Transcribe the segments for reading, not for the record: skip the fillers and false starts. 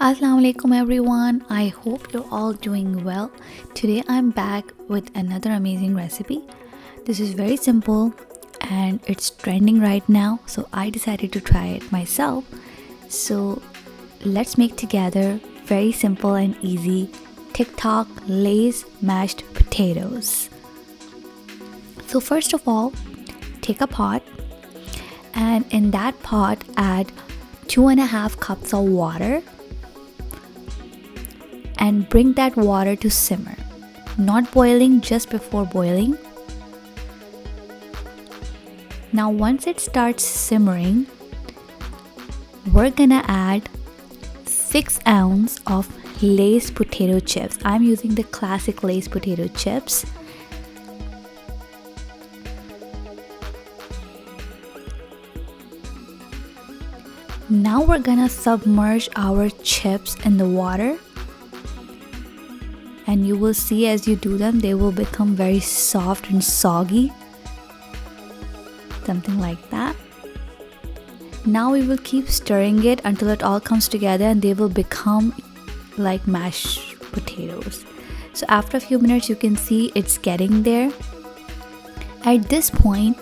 Assalamu alaikum everyone. I hope you're all doing well. Today I'm back with another amazing recipe. This is very simple and it's trending right now, so I decided to try it myself. So let's make together very simple and easy TikTok Lay's mashed potatoes. So first of all, take a pot and in that pot add 2.5 cups of water and bring that water to simmer. Not boiling, just before boiling. Now once it starts simmering, we're gonna add 6 ounces of Lay's potato chips. I'm using the classic Lay's potato chips. Now we're gonna submerge our chips in the water. And you will see as you do them, they will become very soft and soggy. Something like that. Now we will keep stirring it until it all comes together and they will become like mashed potatoes. So after a few minutes, you can see it's getting there. At this point,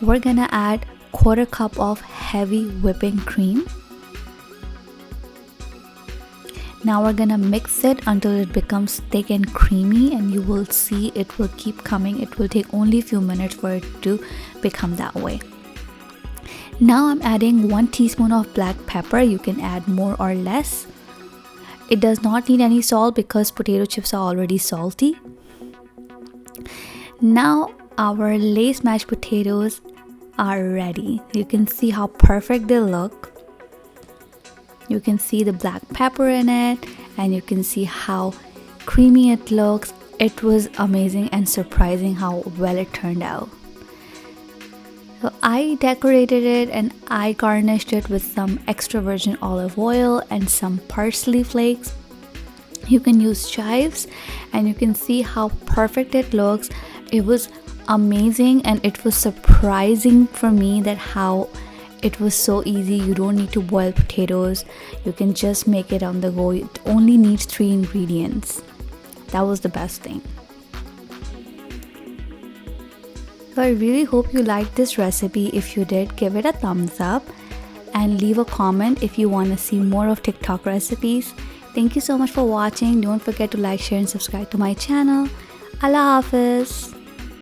we're gonna add 1/4 cup of heavy whipping cream. Now we're gonna mix it until it becomes thick and creamy, and you will see it will keep coming. It will take only a few minutes for it to become that way. Now I'm adding 1 teaspoon of black pepper. You can add more or less. It does not need any salt because potato chips are already salty. Now our Lay's mashed potatoes are ready. You can see how perfect they look. You can see the black pepper in it and you can see how creamy it looks. It was amazing and surprising how well it turned out. So I decorated it and I garnished it with some extra virgin olive oil and some parsley flakes. You can use chives and you can see how perfect it looks. It was amazing and it was surprising for me that how it was so easy. You don't need to boil potatoes. You can just make it on the go. It only needs 3 ingredients. That was the best thing. So I really hope you liked this recipe. If you did, give it a thumbs up and leave a comment if you want to see more of TikTok recipes. Thank you so much for watching. Don't forget to like, share and subscribe to my channel. Allah Hafiz.